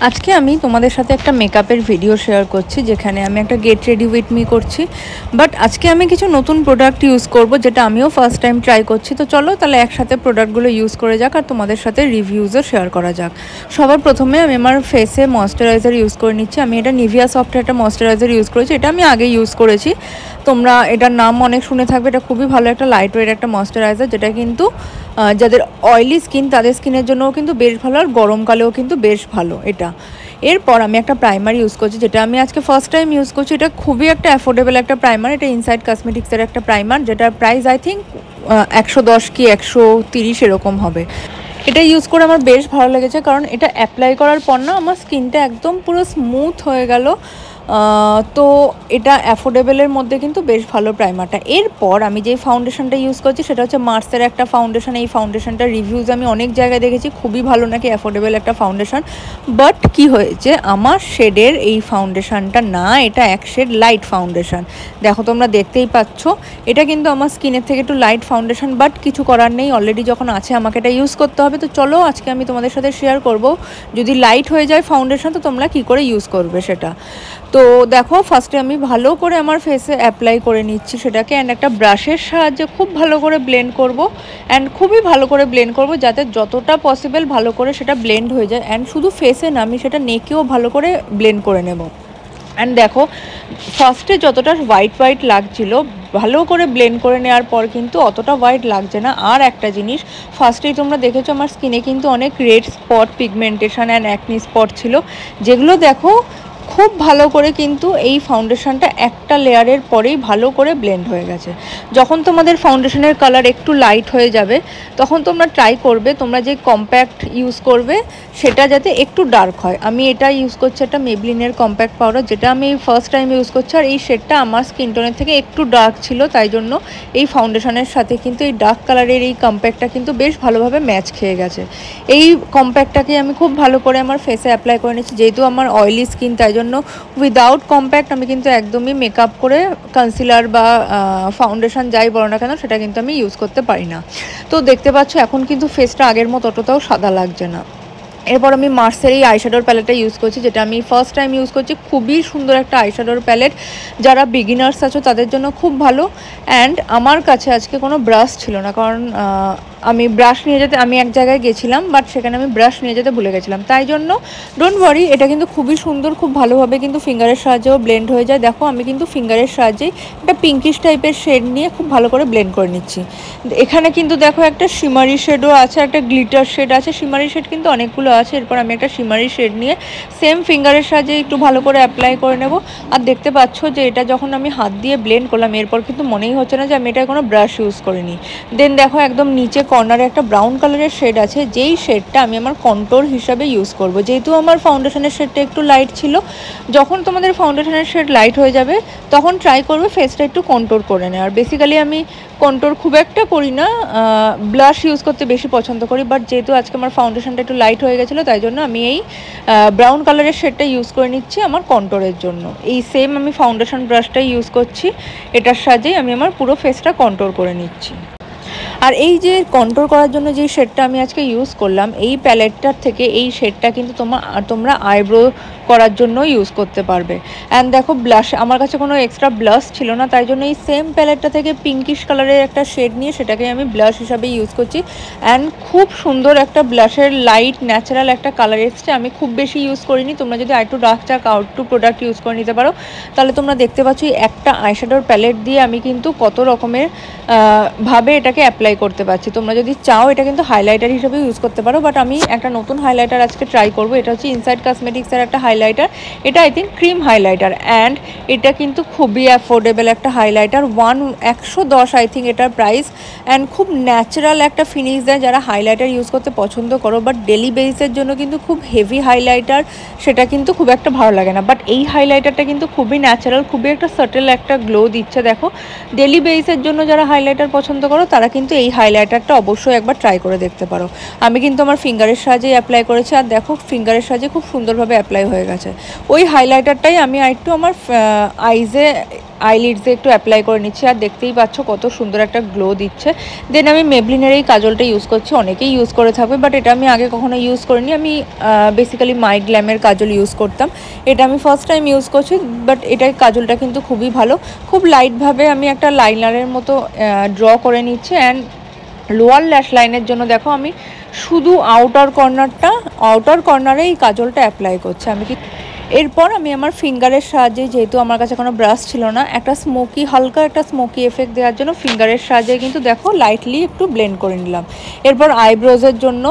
আজকে আমি তোমাদের সাথে একটা মেকআপের ভিডিও শেয়ার করছি যেখানে আমি একটা গেট রেডি উইথ মি করছি। বাট আজকে আমি কিছু নতুন প্রোডাক্ট ইউজ করব যেটা আমিও ফার্স্ট টাইম ট্রাই করছি। তো চলো তাহলে একসাথে প্রোডাক্টগুলো ইউজ করে যাক আর তোমাদের সাথে রিভিউজও শেয়ার করা যাক। সবার প্রথমে আমি আমার ফেসে ময়শ্চারাইজার ইউজ করে নিচ্ছি। আমি এটা নিভিয়া সফটের একটা ময়শ্চারাইজার ইউজ করেছি, এটা আমি আগে ইউজ করেছি, তোমরা এটার নাম অনেক শুনে থাকবে। এটা খুবই ভালো একটা লাইট ওয়েট একটা ময়শ্চারাইজার, যেটা কিন্তু যাদের অয়েলি স্কিন তাদের স্কিনের জন্যও কিন্তু বেশ ভালো, আর গরমকালেও কিন্তু বেশ ভালো এটা। এরপর আমি একটা প্রাইমার ইউজ করছি যেটা আমি আজকে ফার্স্ট টাইম ইউজ করছি। এটা খুবই একটা অ্যাফোর্ডেবল একটা প্রাইমার, এটা ইনসাইড কসমেটিক্সের একটা প্রাইমার যেটার প্রাইস আই থিঙ্ক 110 কি 130 এরকম হবে। এটা ইউজ করে আমার বেশ ভালো লেগেছে, কারণ এটা অ্যাপ্লাই করার পর না আমার স্কিনটা একদম পুরো স্মুথ হয়ে গেল। তো এটা অ্যাফোর্ডেবলের মধ্যে কিন্তু বেশ ভালো প্রাইমারটা। এরপর আমি যেই ফাউন্ডেশনটা ইউজ করছি সেটা হচ্ছে মার্সের একটা ফাউন্ডেশন। এই ফাউন্ডেশনটার রিভিউজ আমি অনেক জায়গায় দেখেছি, খুবই ভালো নাকি অ্যাফোর্ডেবল একটা ফাউন্ডেশন। বাট কি হয়েছে, আমার শেডের এই ফাউন্ডেশনটা না, এটা এক শেড লাইট ফাউন্ডেশন। দেখো তোমরা দেখতেই পাচ্ছ, এটা কিন্তু আমার স্কিনের থেকে একটু লাইট ফাউন্ডেশন। বাট কিছু করার নেই, অলরেডি যখন আছে আমাকে এটা ইউজ করতে হবে। তো চলো আজকে আমি তোমাদের সাথে শেয়ার করব যদি লাইট হয়ে যায় ফাউন্ডেশন তো তোমরা কী করে ইউজ করবে সেটা। তো দেখো ফার্স্টে আমি ভালো করে আমার ফেসে অ্যাপ্লাই করে নিচ্ছি সেটাকে, অ্যান্ড একটা ব্রাশের সাহায্যে খুব ভালো করে ব্লেন্ড করব, অ্যান্ড খুবই ভালো করে ব্লেন্ড করব যাতে যতটা পসিবল ভালো করে সেটা ব্লেন্ড হয়ে যায়। অ্যান্ড শুধু ফেসে না, আমি সেটা নেকেও ভালো করে ব্লেন্ড করে নেব। অ্যান্ড দেখো ফার্স্টে যতটা হোয়াইট লাগছিল, ভালো করে ব্লেন্ড করে নেওয়ার পর কিন্তু অতটা হোয়াইট লাগছে না। আর একটা জিনিস, ফার্স্টেই তোমরা দেখেছো আমার স্কিনে কিন্তু অনেক red spot, pigmentation and acne spot ছিল, যেগুলো দেখো খুব ভালো করে কিন্তু এই ফাউন্ডেশনটা একটা লেয়ারের পরেই ভালো করে ব্লেন্ড হয়ে গেছে। যখন তোমাদের ফাউন্ডেশনের কালার একটু লাইট হয়ে যাবে তখন তোমরা ট্রাই করবে তোমরা যে কম্প্যাক্ট ইউজ করবে সেটা যাতে একটু ডার্ক হয়। আমি এটা ইউজ করছি একটা মেবলিনের কম্প্যাক্ট পাউডার, যেটা আমি ফার্স্ট টাইম ইউজ করছি। আর এই শেডটা আমার স্কিন টোনের থেকে একটু ডার্ক ছিল, তাই জন্য এই ফাউন্ডেশনের সাথে কিন্তু এই ডার্ক কালারের এই কম্প্যাক্টটা কিন্তু বেশ ভালোভাবে ম্যাচ খেয়ে গেছে। এই কম্প্যাক্টটাকে আমি খুব ভালো করে আমার ফেসে অ্যাপ্লাই করে নিচ্ছি, যেহেতু আমার অয়েলি স্কিন তাই জন্য উইদাউট কম্প্যাক্ট আমি কিন্তু একদমই মেকআপ করে কনসিলার বা ফাউন্ডেশন যাই বলো না কেন সেটা কিন্তু আমি ইউজ করতে পারি না। তো দেখতে পাচ্ছ এখন কিন্তু ফেসটা আগের মতো অতটাও সাদা লাগছে না। এরপর আমি মার্সের এই আইশ্যাডোর প্যালেটটা ইউজ করছি, যেটা আমি ফার্স্ট টাইম ইউজ করছি। খুবই সুন্দর একটা আইশ্যাডোর প্যালেট, যারা বিগিনার্স আছো তাদের জন্য খুব ভালো। অ্যান্ড আমার কাছে আজকে কোনো ব্রাশ ছিল না, কারণ আমি ব্রাশ নিয়ে যেতে আমি এক জায়গায় গেছিলাম, বাট সেখানে আমি ব্রাশ নিয়ে যেতে ভুলে গেছিলাম, তাই জন্য ডোন্ট ওয়ারি, এটা কিন্তু খুবই সুন্দর, খুব ভালোভাবে কিন্তু ফিঙ্গারের সাহায্যেও ব্লেন্ড হয়ে যায়। দেখো আমি কিন্তু ফিঙ্গারের সাহায্যেই একটা পিঙ্কিশ টাইপের শেড নিয়ে খুব ভালো করে ব্লেন্ড করে নিচ্ছি। এখানে কিন্তু দেখো একটা শিমারি শেডও আছে, একটা গ্লিটার শেড আছে, শিমারি শেড কিন্তু অনেকগুলো আছে। এরপর আমি একটা শিমারি শেড নিয়ে সেম ফিঙ্গারের সাহায্যে একটু ভালো করে অ্যাপ্লাই করে নেব। আর দেখতে পাচ্ছ যে এটা যখন আমি হাত দিয়ে ব্লেন্ড করলাম এরপর কিন্তু মনেই হচ্ছে না যে আমি এটা কোনো ব্রাশ ইউজ করিনি। দেন দেখো একদম নিচে কর্নারে একটা ব্রাউন কালারের শেড আছে, যেই শেডটা আমি আমার কন্ট্রোর হিসাবে ইউজ করব। যেহেতু আমার ফাউন্ডেশনের শেডটা একটু লাইট ছিল, যখন তোমাদের ফাউন্ডেশনের শেড লাইট হয়ে যাবে তখন ট্রাই করবে ফেসটা একটু কন্ট্রোর করে নেয়। আর বেসিক্যালি আমি কন্ট্রোর খুব একটা করি না, ব্লাশ ইউজ করতে বেশি পছন্দ করি। বাট যেহেতু আজকে আমার ফাউন্ডেশনটা একটু লাইট হয়ে গেছিলো তাই জন্য আমি এই ব্রাউন কালারের শেডটা ইউজ করে নিচ্ছি আমার কন্ট্রোরের জন্য। এই সেম আমি ফাউন্ডেশন ব্রাশটাই ইউজ করছি, এটার সাহায্যেই আমি আমার পুরো ফেসটা কন্ট্রোর করে নিচ্ছি। আর এই যে কন্ট্রোল করার জন্য যে শেডটা আমি আজকে ইউজ করলাম, এই প্যালেটটার থেকে এই শেডটা কিন্তু তোমরা আইব্রো করার জন্য ইউজ করতে পারবে। অ্যান্ড দেখো ব্লাশ, আমার কাছে কোনো এক্সট্রা ব্লাশ ছিল না, তাই জন্য এই সেম প্যালেটটা থেকে পিঙ্কিশ কালারের একটা শেড নিয়ে সেটাকে আমি ব্লাশ হিসাবে ইউজ করছি। অ্যান্ড খুব সুন্দর একটা ব্লাশের লাইট ন্যাচারাল একটা কালার এসছে। আমি খুব বেশি ইউজ করিনি, তোমরা যদি আরেকটু ডার্ক চাক আউটটু প্রোডাক্ট ইউজ করে নিতে পারো। তাহলে তোমরা দেখতে পাচ্ছ একটা আইশ্যাডোর প্যালেট দিয়ে আমি কিন্তু কত রকমের ভাবে এটাকে অ্যাপ্লাই করতে পারছি। তোমরা যদি চাও এটা কিন্তু হাইলাইটার হিসেবে ইউজ করতে পারো, বাট আমি একটা নতুন হাইলাইটার আজকে ট্রাই করবো। এটা হচ্ছে ইনসাইড কসমেটিক্সের একটা হাইলাইটার, এটা I think cream highlighter. And এটা কিন্তু খুবই অ্যাফোর্ডেবল একটা হাইলাইটার, 110 আই থিঙ্ক এটার প্রাইস। অ্যান্ড খুব ন্যাচারাল একটা ফিনিশ দেয়। যারা হাইলাইটার ইউজ করতে পছন্দ করো বাট ডেলি বেসিসের জন্য কিন্তু খুব হেভি হাইলাইটার সেটা কিন্তু খুব একটা ভালো লাগে না, বাট এই হাইলাইটারটা কিন্তু খুবই ন্যাচারাল, খুবই একটা সাটেল একটা গ্লো দিচ্ছে। দেখো ডেলি বেসিসের জন্য যারা হাইলাইটার পছন্দ করো তারা কিন্তু এই হাইলাইটারটা অবশ্যই একবার ট্রাই করে দেখতে পারো। আমি কিন্তু আমার ফিঙ্গারের সাহায্যেই অ্যাপ্লাই করেছি, আর দেখো ফিঙ্গারের সাহায্যে খুব সুন্দরভাবে অ্যাপ্লাই হয়ে গেছে। ওই হাইলাইটারটাই আমি একটু আমার আইলিডসে একটু অ্যাপ্লাই করে নিচ্ছি, আর দেখতেই পাচ্ছ কত সুন্দর একটা গ্লো দিচ্ছে। দেন আমি মেবলিনের এই কাজলটা ইউজ করছি, অনেকেই ইউজ করে থাকবে, বাট এটা আমি আগে কখনো ইউজ করিনি। আমি বেসিক্যালি মাই গ্ল্যামের কাজল ইউজ করতাম, এটা আমি ফার্স্ট টাইম ইউজ করছি। বাট এটার কাজলটা কিন্তু খুবই ভালো, খুব লাইটভাবে আমি একটা লাইনারের মতো ড্র করে নিচ্ছি। অ্যান্ড লোয়ার ল্যাশ লাইনের জন্য দেখো আমি শুধু আউটার কর্নারে এই কাজলটা অ্যাপ্লাই করছি। এরপর আমি আমার ফিঙ্গারের সাহায্যে, যেহেতু আমার কাছে কোনো ব্রাশ ছিল না, হালকা একটা স্মোকি এফেক্ট দেওয়ার জন্য ফিঙ্গারের সাহায্যে কিন্তু দেখো লাইটলি একটু ব্লেন্ড করে নিলাম। এরপর আইব্রোজের জন্য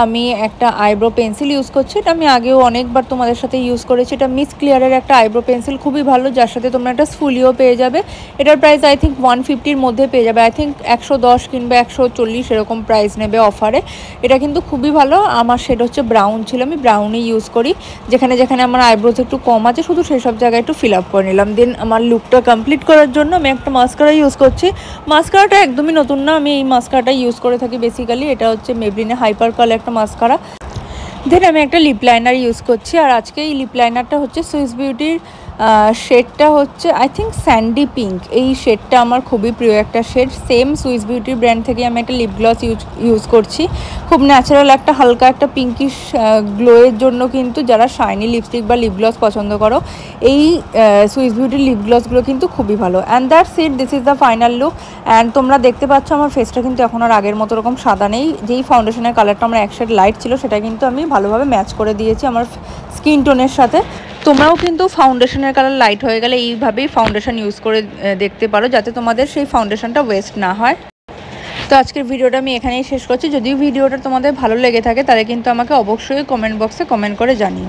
আমি একটা আইব্রো পেন্সিল ইউজ করছি, এটা আমি আগেও অনেকবার তোমাদের সাথে ইউজ করেছি। এটা মিস ক্লিয়ারের একটা আইব্রো পেন্সিল, খুবই ভালো, যার সাথে তোমরা একটা স্ফুলিও পেয়ে যাবে। এটার প্রাইস আই থিঙ্ক 150-র মধ্যে পেয়ে যাবে, আই থিঙ্ক 110 কিংবা 140 এরকম প্রাইস নেবে অফারে। এটা কিন্তু খুবই ভালো। আমার শেড হচ্ছে ব্রাউন ছিল, আমি ব্রাউনই ইউজ করি। যেখানে যেখানে আমার আইব্রোজ একটু কম আছে শুধু সেই সব জায়গায় একটু ফিল আপ করে নিলাম। দেন আমার লুকটা কমপ্লিট করার জন্য আমি একটা মাস্কারা ইউজ করছি। মাস্কারাটা একদমই নতুন না, আমি এই মাস্কারাটা ইউজ করে থাকি বেসিক্যালি। এটা হচ্ছে মেবলিনের হাইপার কার্ল একটা মাস্কারা। দেন আমি একটা লিপ লাইনার ইউজ করছি, আর আজকে এই লিপ লাইনারটা হচ্ছে সুইস বিউটির শেডটা হচ্ছে আই থিঙ্ক স্যান্ডি পিঙ্ক। এই শেডটা আমার খুবই প্রিয় একটা শেড, সেম সুইস বিউটির ব্র্যান্ড থেকে আমি একটা লিপ গ্লস ইউজ করছি। খুব ন্যাচারাল একটা হালকা একটা পিঙ্কিশ গ্লোয়ের জন্য কিন্তু যারা শাইনি লিপস্টিক বা লিপ গ্লস পছন্দ করো, এই সুইস বিউটির লিপ গ্লসগুলো কিন্তু খুবই ভালো। And that's it, this is the final look. And তোমরা দেখতে পাচ্ছ আমার ফেসটা কিন্তু এখন আর আগের মতো রকম সাদা নেই। যেই ফাউন্ডেশনের কালারটা আমার এক শেড লাইট ছিল, সেটা কিন্তু আমি ভালোভাবে ম্যাচ করে দিয়েছি আমার স্কিন টোনের সাথে। তোমরাও কিন্তু ফাউন্ডেশনের কালার লাইট হয়ে গেলে এইভাবেই ফাউন্ডেশন ইউজ করে দেখতে পারো, যাতে তোমাদের সেই ফাউন্ডেশনটা ওয়েস্ট না হয়। তো আজকের ভিডিওটা আমি এখানেই শেষ করছি। যদি ভিডিওটা তোমাদের ভালো লেগে থাকে তাহলে কিন্তু আমাকে অবশ্যই কমেন্ট বক্সে কমেন্ট করে জানিও।